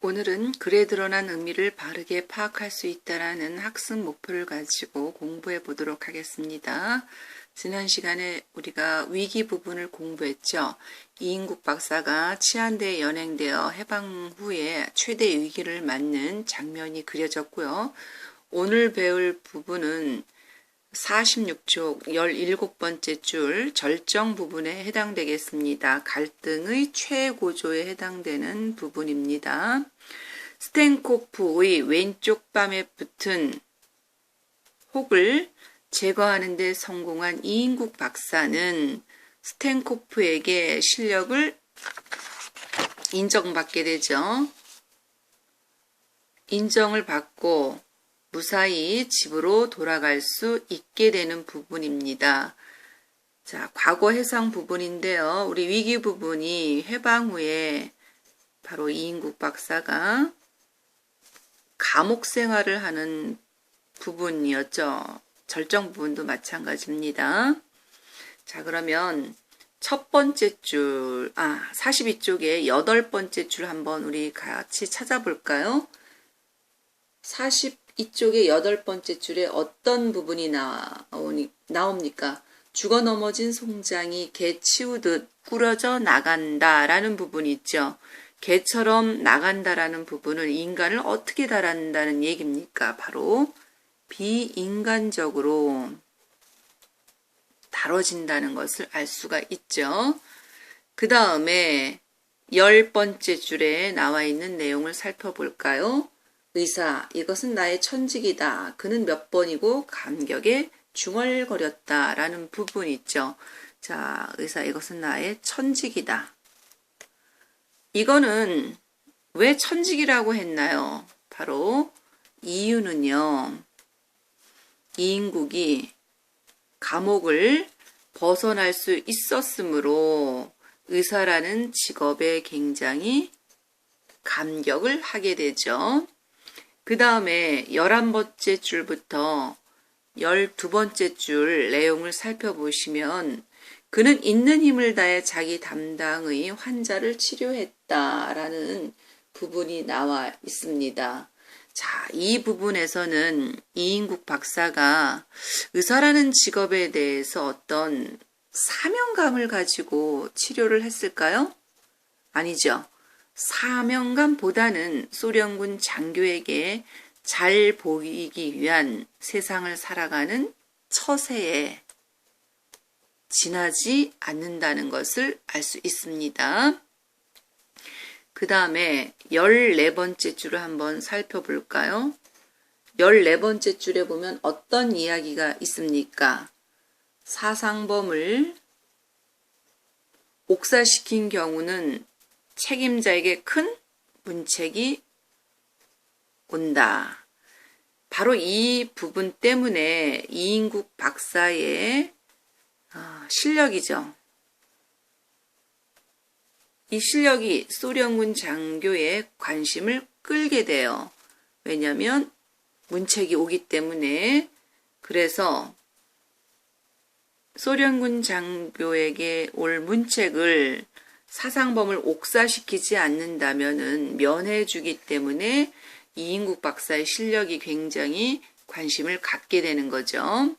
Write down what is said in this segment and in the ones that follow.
오늘은 글에 드러난 의미를 바르게 파악할 수 있다는 학습 목표를 가지고 공부해 보도록 하겠습니다. 지난 시간에 우리가 위기 부분을 공부했죠. 이인국 박사가 치안대에 연행되어 해방 후에 최대 위기를 맞는 장면이 그려졌고요. 오늘 배울 부분은 46쪽 17번째 줄 절정 부분에 해당되겠습니다. 갈등의 최고조에 해당되는 부분입니다. 스탠코프의 왼쪽 밤에 붙은 혹을 제거하는 데 성공한 이인국 박사는 스탠코프에게 실력을 인정받게 되죠. 인정을 받고 무사히 집으로 돌아갈 수 있게 되는 부분입니다. 자, 과거 해상 부분인데요. 우리 위기 부분이 해방 후에 바로 이인국 박사가 감옥 생활을 하는 부분이었죠. 절정 부분도 마찬가지입니다. 자, 그러면 첫 번째 줄, 42쪽에 8번째 줄 한번 우리 같이 찾아볼까요? 42쪽의 8번째 줄에 어떤 부분이 나옵니까? 죽어 넘어진 송장이 개 치우듯 꾸려져 나간다 라는 부분이 있죠. 개처럼 나간다라는 부분은 인간을 어떻게 다룬다는 얘기입니까? 바로 비인간적으로 다뤄진다는 것을 알 수가 있죠. 그 다음에 10번째 줄에 나와 있는 내용을 살펴볼까요? 의사, 이것은 나의 천직이다. 그는 몇 번이고 감격에 중얼거렸다 라는 부분이 있죠. 자, 의사, 이것은 나의 천직이다. 이거는 왜 천직이라고 했나요? 바로 이유는요. 이인국이 감옥을 벗어날 수 있었으므로 의사라는 직업에 굉장히 감격을 하게 되죠. 그 다음에 11번째 줄부터 12번째 줄 내용을 살펴보시면 그는 있는 힘을 다해 자기 담당의 환자를 치료했다라는 부분이 나와 있습니다. 자, 이 부분에서는 이인국 박사가 의사라는 직업에 대해서 어떤 사명감을 가지고 치료를 했을까요? 아니죠. 사명감보다는 소련군 장교에게 잘 보이기 위한 세상을 살아가는 처세에 지나지 않는다는 것을 알 수 있습니다. 그 다음에 14번째 줄을 한번 살펴볼까요? 14번째 줄에 보면 어떤 이야기가 있습니까? 사상범을 옥사시킨 경우는 책임자에게 큰 문책이 온다. 바로 이 부분 때문에 이인국 박사의 실력이죠. 이 실력이 소련군 장교의 관심을 끌게 돼요. 왜냐하면 문책이 오기 때문에. 그래서 소련군 장교에게 올 문책을 사상범을 옥사시키지 않는다면은 면해주기 때문에 이인국 박사의 실력이 굉장히 관심을 갖게 되는 거죠.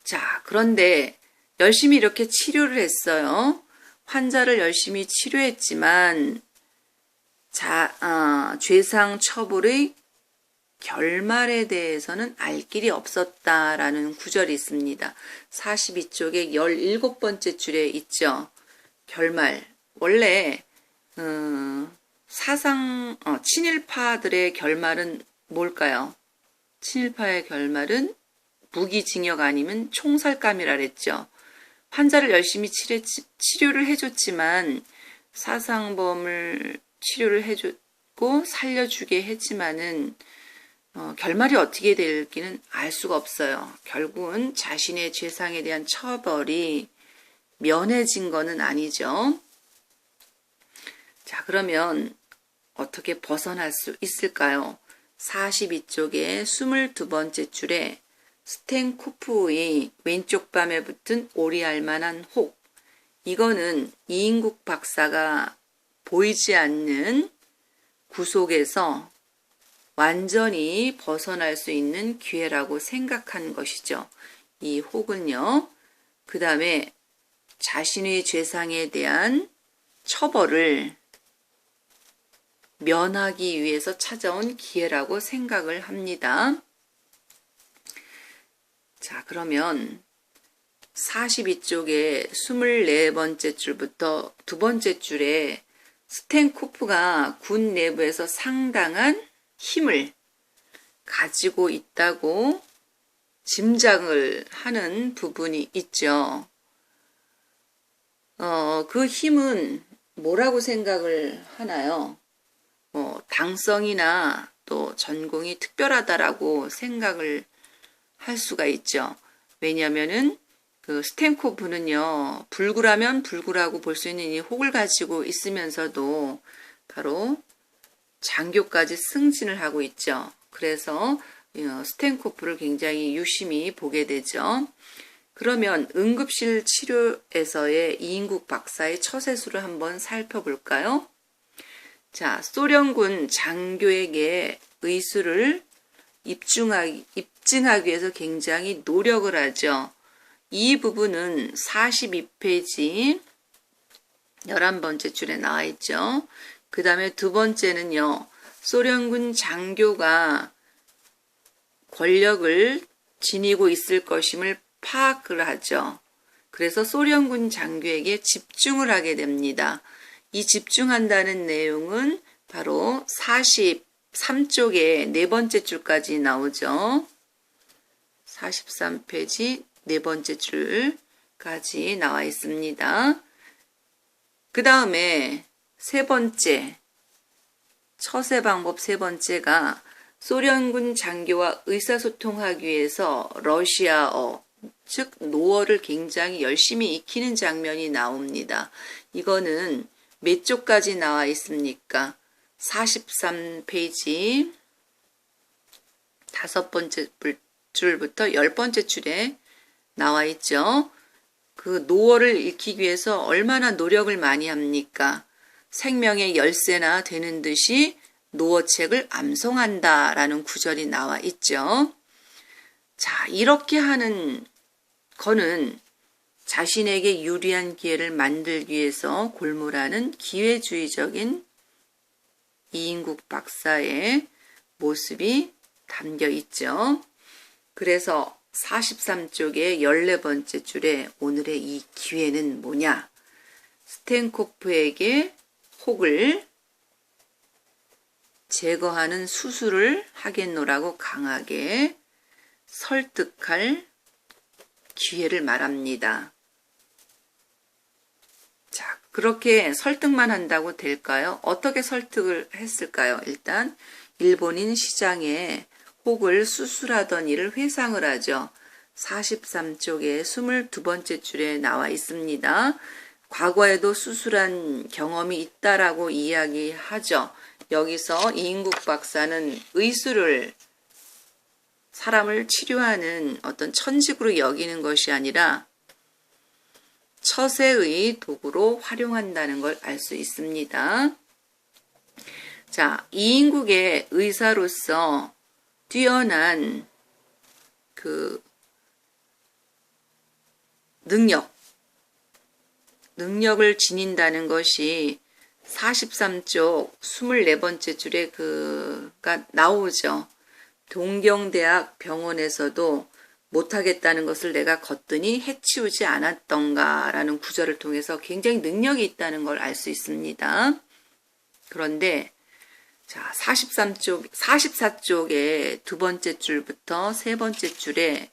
자, 그런데 열심히 이렇게 치료를 했어요. 환자를 열심히 치료했지만 죄상 처벌의 결말에 대해서는 알 길이 없었다라는 구절이 있습니다. 42쪽에 17번째 줄에 있죠. 결말. 원래 친일파들의 결말은 뭘까요? 친일파의 결말은 무기징역 아니면 총살감이라 그랬죠. 환자를 열심히 치료를 해줬지만 사상범을 치료를 해줬고 살려주게 했지만은 결말이 어떻게 될지는 알 수가 없어요. 결국은 자신의 죄상에 대한 처벌이 면해진 거는 아니죠. 자, 그러면 어떻게 벗어날 수 있을까요? 42쪽에 22번째 줄에 스탠코프의 왼쪽 밤에 붙은 오리알 만한 혹, 이거는 이인국 박사가 보이지 않는 구속에서 완전히 벗어날 수 있는 기회라고 생각한 것이죠. 이 혹은요. 그 다음에 자신의 죄상에 대한 처벌을 면하기 위해서 찾아온 기회라고 생각을 합니다. 자, 그러면 42쪽에 24번째 줄부터 두 번째 줄에 스탠코프가 군 내부에서 상당한 힘을 가지고 있다고 짐작을 하는 부분이 있죠. 그 힘은 뭐라고 생각을 하나요? 당성이나 또 전공이 특별하다라고 생각을 할 수가 있죠. 왜냐하면은 그 스탠코프는요, 불굴하면 불굴하고 볼 수 있는 이 혹을 가지고 있으면서도 바로 장교까지 승진을 하고 있죠. 그래서 스탠코프를 굉장히 유심히 보게 되죠. 그러면 응급실 치료에서의 이인국 박사의 처세술을 한번 살펴볼까요? 자, 소련군 장교에게 의술을 입증하기 위해서 굉장히 노력을 하죠. 이 부분은 42페이지 11번째 줄에 나와 있죠. 그 다음에 두 번째는요. 소련군 장교가 권력을 지니고 있을 것임을 파악을 하죠. 그래서 소련군 장교에게 집중을 하게 됩니다. 이 집중한다는 내용은 바로 43쪽에 네 번째 줄까지 나오죠. 43페이지 네 번째 줄까지 나와 있습니다. 그 다음에 세 번째, 처세 방법 세 번째가 소련군 장교와 의사소통하기 위해서 러시아어, 즉 노어를 굉장히 열심히 익히는 장면이 나옵니다. 이거는 몇 쪽까지 나와 있습니까? 43페이지 다섯 번째 줄부터 10번째 줄에 나와 있죠. 그 노어를 익히기 위해서 얼마나 노력을 많이 합니까? 생명의 열쇠나 되는 듯이 노어책을 암송한다라는 구절이 나와 있죠. 자, 이렇게 하는 거는 자신에게 유리한 기회를 만들기 위해서 골몰하는 기회주의적인 이인국 박사의 모습이 담겨 있죠. 그래서 43쪽의 14번째 줄에 오늘의 이 기회는 뭐냐? 스탠코프에게 혹을 제거하는 수술을 하겠노라고 강하게 설득할 기회를 말합니다. 자, 그렇게 설득만 한다고 될까요? 어떻게 설득을 했을까요? 일단 일본인 시장에 혹을 수술하던 일을 회상을 하죠. 43쪽에 22번째 줄에 나와 있습니다. 과거에도 수술한 경험이 있다라고 이야기하죠. 여기서 이인국 박사는 의술을 사람을 치료하는 어떤 천직으로 여기는 것이 아니라 처세의 도구로 활용한다는 걸 알 수 있습니다. 자, 이인국의 의사로서 뛰어난 그 능력을 지닌다는 것이 43쪽 24번째 줄에 그가 나오죠. 동경대학 병원에서도 못하겠다는 것을 내가 거뜬히 해치우지 않았던가라는 구절을 통해서 굉장히 능력이 있다는 걸 알 수 있습니다. 그런데 자, 44쪽의 두 번째 줄부터 세 번째 줄에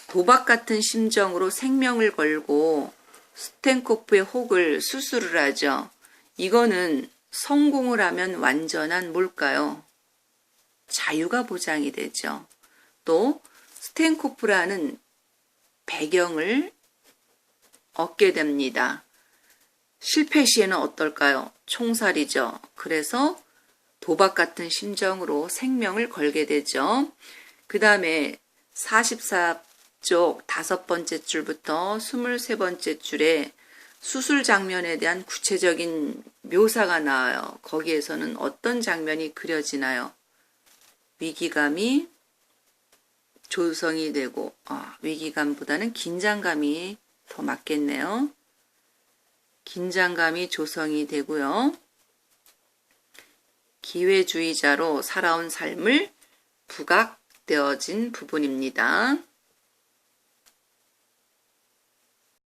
도박 같은 심정으로 생명을 걸고 스탠코프의 혹을 수술을 하죠. 이거는 성공을 하면 완전한 뭘까요? 자유가 보장이 되죠. 또 스탠코프라는 배경을 얻게 됩니다. 실패 시에는 어떨까요? 총살이죠. 그래서 도박 같은 심정으로 생명을 걸게 되죠. 그 다음에 44쪽 5번째 줄부터 23번째 줄에 수술 장면에 대한 구체적인 묘사가 나와요. 거기에서는 어떤 장면이 그려지나요? 위기감이 조성이 되고, 위기감보다는 긴장감이 더 맞겠네요. 긴장감이 조성이 되고요. 기회주의자로 살아온 삶을 부각되어진 부분입니다.